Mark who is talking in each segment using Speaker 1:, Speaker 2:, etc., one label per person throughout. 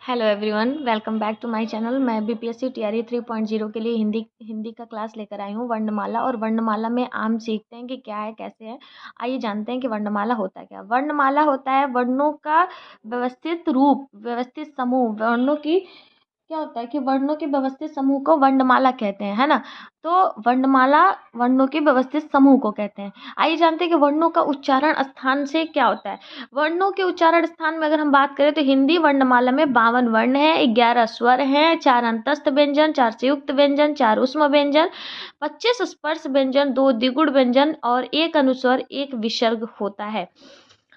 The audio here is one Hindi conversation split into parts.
Speaker 1: Hello everyone, welcome back to my channel. मैं बीपीएससी टीआरई 3.0 के लिए हिंदी का क्लास लेकर आई हूँ, वर्णमाला। और वर्णमाला में आम सीखते हैं कि क्या है, कैसे है। आइए जानते हैं कि वर्णमाला होता है क्या। वर्णमाला होता है वर्णों का व्यवस्थित रूप, व्यवस्थित समूह। वर्णों की क्या होता है कि वर्णों के व्यवस्थित समूह को वर्णमाला कहते हैं, है ना। तो वर्णमाला वर्णों के व्यवस्थित समूह को कहते हैं। आइए जानते हैं कि वर्णों का उच्चारण स्थान से क्या होता है। वर्णों के उच्चारण स्थान में अगर हम बात करें तो हिंदी वर्णमाला में 52 वर्ण हैं, 11 स्वर हैं, 4 अंतस्थ व्यंजन, 4 संयुक्त व्यंजन, 4 ऊष्म व्यंजन, 25 स्पर्श व्यंजन, 2 द्विगुण व्यंजन और 1 अनुस्वर, 1 विसर्ग होता है।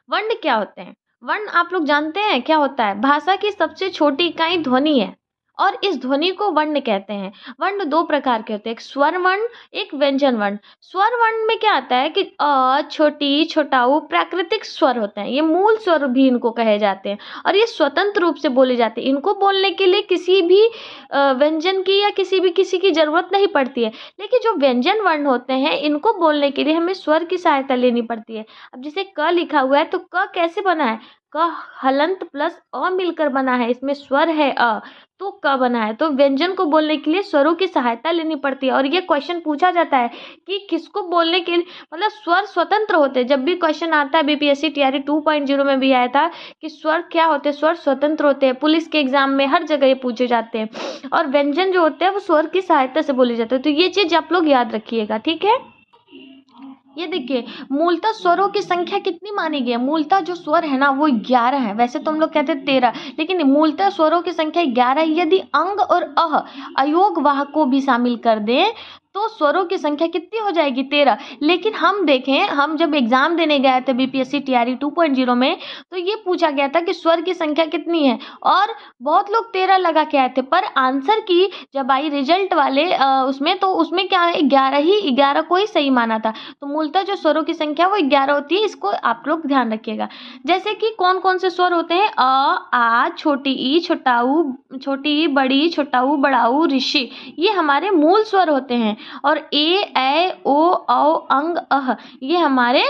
Speaker 1: वर्ण क्या होते हैं? वर्ण आप लोग जानते हैं क्या होता है? भाषा की सबसे छोटी इकाई ध्वनि है और इस ध्वनि को वर्ण कहते हैं। वर्ण दो प्रकार के होते हैं, एक स्वर वर्ण, एक व्यंजन वर्ण। स्वर वर्ण में क्या आता है कि अ, छोटी, छोटाऊ प्राकृतिक स्वर होते हैं। ये मूल स्वर भी इनको कहे जाते हैं और ये स्वतंत्र रूप से बोले जाते हैं। इनको बोलने के लिए किसी भी व्यंजन की या किसी की जरूरत नहीं पड़ती है। लेकिन जो व्यंजन वर्ण होते हैं इनको बोलने के लिए हमें स्वर की सहायता लेनी पड़ती है। अब जैसे क लिखा हुआ है तो क कैसे बना है? क हलंत प्लस अ मिलकर बना है, इसमें स्वर है अ, तो क बना है। तो व्यंजन को बोलने के लिए स्वरों की सहायता लेनी पड़ती है। और ये क्वेश्चन पूछा जाता है कि किसको बोलने के लिए, मतलब स्वर स्वतंत्र होते हैं। जब भी क्वेश्चन आता है, बीपीएससी टीआरई 2.0 में भी आया था कि स्वर क्या होते हैं, स्वर स्वतंत्र होते हैं। पुलिस के एग्जाम में हर जगह ये पूछे जाते हैं। और व्यंजन जो होते हैं वो स्वर की सहायता से बोले जाते हैं। तो ये चीज आप लोग याद रखिएगा, ठीक है। ये देखिए, मूलतः स्वरों की संख्या कितनी मानी गई है? मूलतः जो स्वर है ना वो 11 है। वैसे तो हम लोग कहते हैं 13, लेकिन मूलतः स्वरों की संख्या 11 है। यदि अंग और अह अयोग वाहक को भी शामिल कर दें तो स्वरों की संख्या कितनी हो जाएगी? 13। लेकिन हम देखें, हम जब एग्जाम देने गए थे बीपीएससी टीआरई 2.0 में, तो ये पूछा गया था कि स्वर की संख्या कितनी है और बहुत लोग 13 लगा के आए थे। पर आंसर की जब आई रिजल्ट वाले उसमें, तो उसमें क्या है, 11 को ही सही माना था। तो मूलतः जो स्वरों की संख्या वो 11 होती है। इसको आप लोग ध्यान रखिएगा। जैसे कि कौन कौन से स्वर होते हैं? अ, आ, छोटी ई, छोटाऊ, छोटी ई, बड़ी, छोटाऊ, बड़ाऊ, ऋषि, ये हमारे मूल स्वर होते हैं। और ए, ऐ, ओ, औ, अंग, अह, ये हमारे,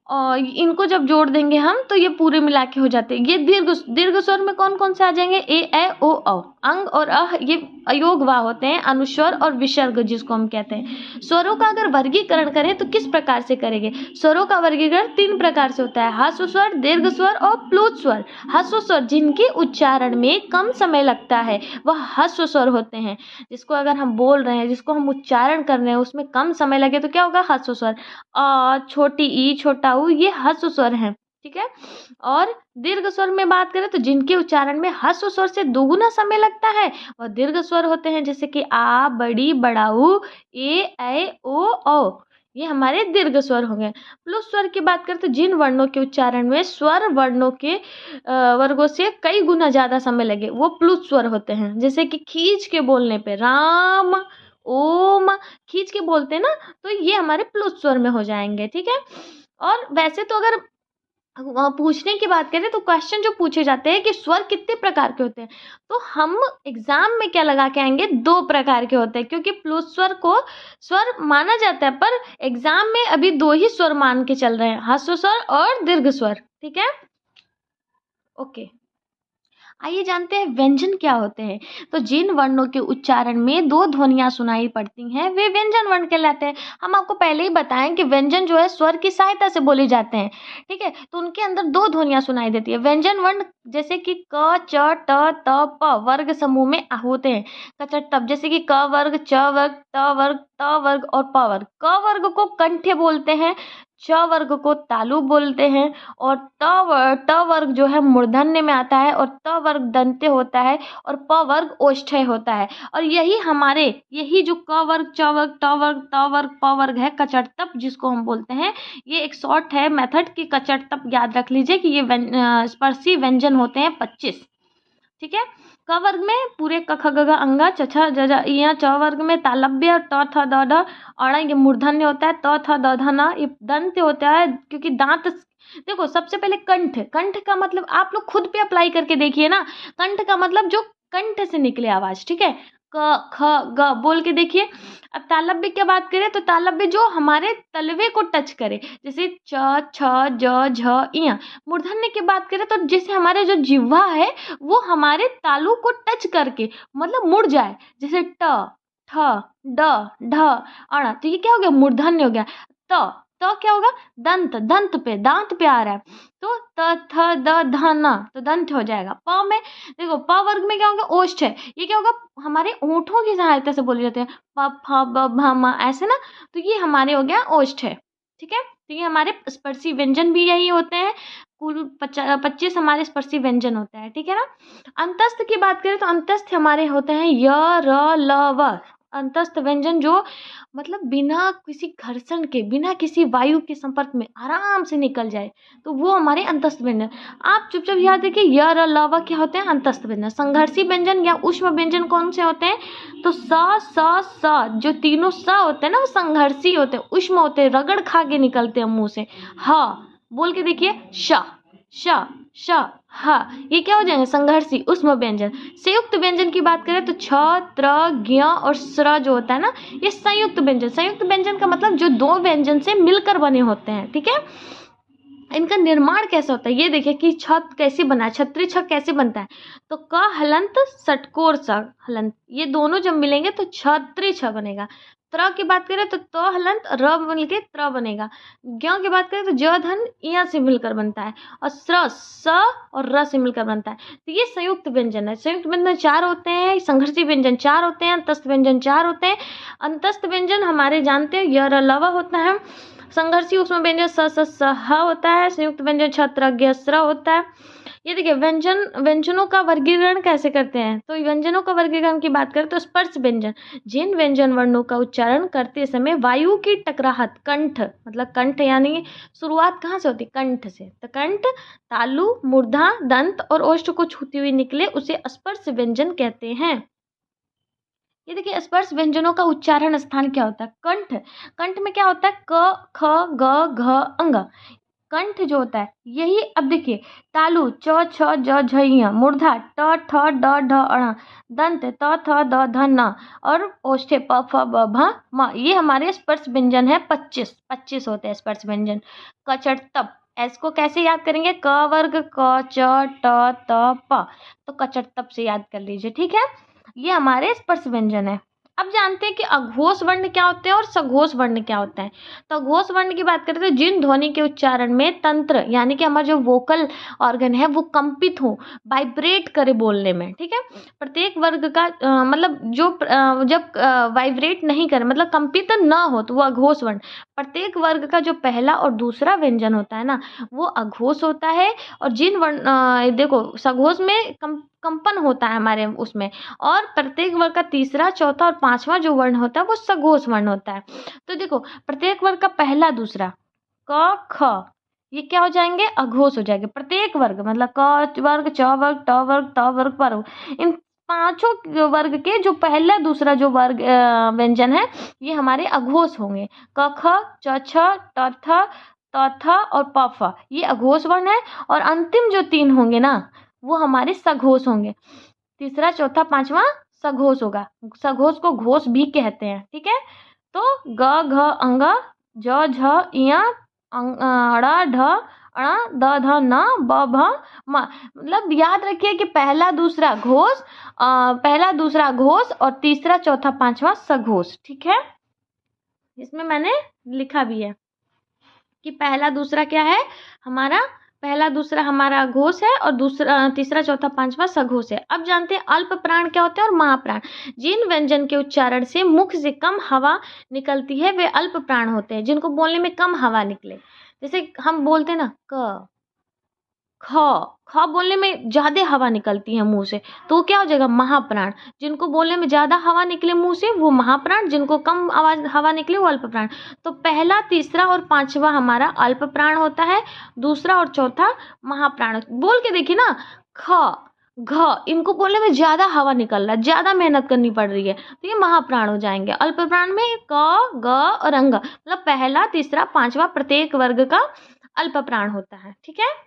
Speaker 1: और इनको जब जोड़ देंगे हम तो ये पूरे मिला के हो जाते हैं। ये दीर्घ स्वर में कौन कौन से आ जाएंगे? ए, ऐ, ओ, औ। अंग और अह ये अयोग वाह होते हैं, अनुस्वर और विसर्ग जिसको हम कहते हैं। स्वरों का अगर वर्गीकरण करें तो किस प्रकार से करेंगे? स्वरों का वर्गीकरण 3 प्रकार से होता है, ह्रस्व स्वर, दीर्घ स्वर और प्लुत स्वर। ह्रस्व स्वर जिनके उच्चारण में कम समय लगता है वह ह्रस्व स्वर होते हैं। जिसको अगर हम बोल रहे हैं, जिसको हम उच्चारण कर रहे हैं, उसमें कम समय लगे तो क्या होगा? ह्रस्व स्वर। अ, छोटी ई, छोटा ऊ, ये ह्रस्व स्वर हैं, ठीक है। और दीर्घ स्वर में बात करें तो जिनके उच्चारण में ह्रस्व स्वर से दोगुना समय लगता है वह दीर्घ स्वर होते हैं। जैसे कि आ, बड़ी, बड़ाऊ, ए, ऐ, ओ, औ, ये हमारे दीर्घ स्वर हो गए। प्लुत स्वर की बात करें तो जिन वर्णों के उच्चारण में स्वर वर्णों के वर्गों से कई गुना ज्यादा समय लगे वो प्लुत स्वर होते हैं। जैसे कि खींच के बोलने पे राम, ओम, खींच के बोलते हैं ना, तो ये हमारे प्लुत स्वर में हो जाएंगे, ठीक है। और वैसे तो अगर पूछने की बात करें तो क्वेश्चन जो पूछे जाते हैं कि स्वर कितने प्रकार के होते हैं, तो हम एग्जाम में क्या लगा के आएंगे? 2 प्रकार के होते हैं, क्योंकि प्लुत स्वर को स्वर माना जाता है। पर एग्जाम में अभी 2 ही स्वर मान के चल रहे हैं, ह्रस्व स्वर और दीर्घ स्वर, ठीक है। ओके, आइए जानते हैं व्यंजन क्या होते हैं। तो जिन वर्णों के उच्चारण में 2 ध्वनियां सुनाई पड़ती हैं वे व्यंजन वर्ण कहलाते हैं। हम आपको पहले ही बताएं कि व्यंजन जो है स्वर की सहायता से बोले जाते हैं, ठीक है। तो उनके अंदर 2 ध्वनियां सुनाई देती है। व्यंजन वर्ण जैसे कि क, च, ट, त, प वर्ग समूह में होते हैं। कचट तप, जैसे कि क वर्ग, च वर्ग, त वर्ग, त वर्ग और प वर्ग। क वर्ग को कंठ्य बोलते हैं, च वर्ग को तालु बोलते हैं और ट वर्ग जो है मूर्धन्य में आता है और त वर्ग दंत्य होता है और प वर्ग ओष्ठ्य होता है। और यही जो क वर्ग, च वर्ग, ट वर्ग, त वर्ग, प वर्ग है, कचट तप जिसको हम बोलते हैं, ये एक शॉर्ट है मेथड की। कचट तप याद रख लीजिए कि ये स्पर्शी व्यंजन होते हैं 25, ठीक है। क वर्ग में पूरे क, ख, ग, घ, अंगा, च, छ, ज, झ, इया। च वर्ग में तालव्य, ट, थ, द, ढ, अण, ये मूर्धन्य होता है। त, थ, द, ध, न ये दंत्य होता है, क्योंकि दांत। देखो, सबसे पहले कंठ, कंठ का मतलब आप लोग खुद पे अप्लाई करके देखिए ना। कंठ का मतलब जो कंठ से निकले आवाज, ठीक है। क ख ग बोल के देखिए। अब तालव्य की बात करें तो तालव्य जो हमारे तलवे को टच करे, जैसे च छ ज झ इया। मूर्धन्य की बात करें तो जैसे हमारे जो जिह्वा है वो हमारे तालू को टच करके मतलब मुड़ जाए, जैसे ट ठ ड ढ अण। तो ये क्या हो गया, मूर्धन्य हो गया। त क्या होगा, दंत, दंत पे दांत पे आ रहा है, तो त थ द ध न, तो दंत हो जाएगा। प में देखो, प वर्ग में क्या होगा, ओष्ठ है। ये क्या होगा, हमारे ओंठों की सहायता से बोले जाते हैं, प फ ब भ म ऐसे ना, तो ये हमारे हो गया ओष्ठ है। ठीक है, तो ये हमारे स्पर्शी व्यंजन भी यही होते हैं। कुल 25 हमारे स्पर्शी व्यंजन होते हैं। ठीक है ना। अंतस्थ की बात करें तो अंतस्थ हमारे होते हैं य र ल व। अंतस्थ व्यंजन जो मतलब बिना किसी घर्षण के, बिना किसी वायु के संपर्क में आराम से निकल जाए, तो वो हमारे अंतस्थ व्यंजन। आप चुपचाप याद रखिए, य र ल व क्या होते हैं, अंतस्थ व्यंजन। संघर्षी व्यंजन या ऊष्म व्यंजन कौन से होते हैं, तो स जो तीनों स होते हैं ना, वो संघर्षी होते हैं, ऊष्म होते हैं, रगड़ खा के निकलते हैं मुंह से। ह बोल के देखिए, श श श ह, ये क्या हो जाएंगे, संघर्षी ऊष्म व्यंजन। संयुक्त व्यंजन की बात करें तो छ त्र ज्ञ और स्र जो होता है ना, ये संयुक्त व्यंजन। संयुक्त व्यंजन का मतलब जो दो व्यंजन से मिलकर बने होते हैं। ठीक है, इनका निर्माण कैसा होता है, ये देखिए कि छत कैसे बना है, छत्री छ कैसे बनता है, तो क हलंत षटकोर स हलंत, ये दोनों जब मिलेंगे तो छत्री छ बनेगा। त्र की बात करें तो त हलंत र मिलके त्र बनेगा। ज्ञ की बात करें तो ज धन इया से मिलकर बनता है, और स्र स और र से मिलकर बनता है। तो ये संयुक्त व्यंजन है। संयुक्त व्यंजन 4 होते हैं, संघर्षी व्यंजन 4 होते हैं, अंतस्थ व्यंजन 4 होते हैं। अंतस्थ व्यंजन हमारे जानते हैं य र ल व होता है, संघर्षी उसमें व्यंजन स ह होता है, संयुक्त व्यंजन छत्र ज्ञ स्र होता है। ये देखिए, व्यंजनों का वर्गीकरण कैसे करते हैं, तो व्यंजनों का वर्गीकरण की बात करें तो स्पर्श व्यंजन, जिन व्यंजन वर्णों का उच्चारण करते समय वायु की टकराहट, कंठ मतलब कंठ यानी शुरुआत कहाँ से होती है, कंठ से, तो कंठ, तालु, मूर्धा, दंत और ओष्ठ को छूती हुई निकले, उसे स्पर्श व्यंजन कहते हैं। ये देखिए, स्पर्श व्यंजनों का उच्चारण स्थान क्या होता है, कंठ। कंठ में क्या होता है, क ख ग घ अंग। कंठ जो होता है यही, अब देखिए, तालु च छ ज झ ञ, मूर्धा ट ठ ड ढ अण, दंत त थ द ध न, और ओष्ठे प फ ब भ म। ये हमारे स्पर्श व्यंजन है। 25 होते हैं स्पर्श व्यंजन। कचट तप, इसको कैसे याद करेंगे, क वर्ग क च ट त प, तो कचट तप से याद कर लीजिए। ठीक है, ये हमारे स्पर्श व्यंजन है। अब जानते हैं कि अघोष वर्ण क्या होते हैं और सघोष वर्ण क्या होते हैं। तो अघोष वर्ण की बात करें तो जिन ध्वनि के उच्चारण में तंत्र यानी कि हमारा जो वोकल ऑर्गन है वो कंपित हो, वाइब्रेट करे बोलने में। ठीक है, प्रत्येक वर्ग का मतलब जो जब वाइब्रेट नहीं करे, मतलब कंपित न हो, तो वो अघोष वर्ण। प्रत्येक वर्ग का जो पहला और दूसरा व्यंजन होता है ना, वो अघोष होता है। और जिन वर्ण देखो, सघोष में कंपन होता है हमारे उसमें, और प्रत्येक वर्ग का तीसरा, चौथा और पांचवा जो वर्ण होता है वो सघोष वर्ण होता है। तो देखो, प्रत्येक वर्ग का पहला, दूसरा, क ख, ये क्या हो जाएंगे, अघोष हो जाएंगे। प्रत्येक वर्ग मतलब क वर्ग, च वर्ग, ट वर्ग, त वर्ग, प वर्ग, इन पांचों वर्ग के जो पहला दूसरा जो वर्ग व्यंजन है, ये हमारे अघोष होंगे। क ख, च छ, ट थ, त थ और प फ, ये अघोष वर्ण है। और अंतिम जो 3 होंगे ना, वो हमारे सघोष होंगे। तीसरा, चौथा, पांचवा सघोष होगा। सघोष को घोष भी कहते हैं। ठीक है, तो ग घ अंग, ज झ इया, ड़ ढ अण, द ध न, ब भ म। मतलब याद रखिए कि पहला दूसरा घोष और तीसरा, चौथा, पांचवा सघोष। ठीक है, इसमें मैंने लिखा भी है कि पहला दूसरा क्या है हमारा, पहला दूसरा हमारा घोष है और दूसरा, तीसरा, चौथा, पांचवा सघोष है। अब जानते हैं अल्प प्राण क्या होते हैं और महाप्राण। जिन व्यंजन के उच्चारण से मुख से कम हवा निकलती है वे अल्प प्राण होते हैं, जिनको बोलने में कम हवा निकले। जैसे हम बोलते हैं ना, क ख, ख बोलने में ज्यादा हवा निकलती है मुंह से, तो वो क्या हो जाएगा, महाप्राण। जिनको बोलने में ज्यादा हवा निकले मुंह से वो महाप्राण, जिनको कम आवाज हवा निकले वो अल्प प्राण। तो पहला, तीसरा और पांचवा हमारा अल्प प्राण होता है, दूसरा और चौथा महाप्राण। बोल के देखिए ना, ख घ, इनको बोलने में ज्यादा हवा निकल रहा है, ज्यादा मेहनत करनी पड़ रही है, तो ये महाप्राण हो जाएंगे। अल्प प्राण में क ग और अंग, मतलब पहला, तीसरा, पांचवा प्रत्येक वर्ग का अल्प प्राण होता है। ठीक है।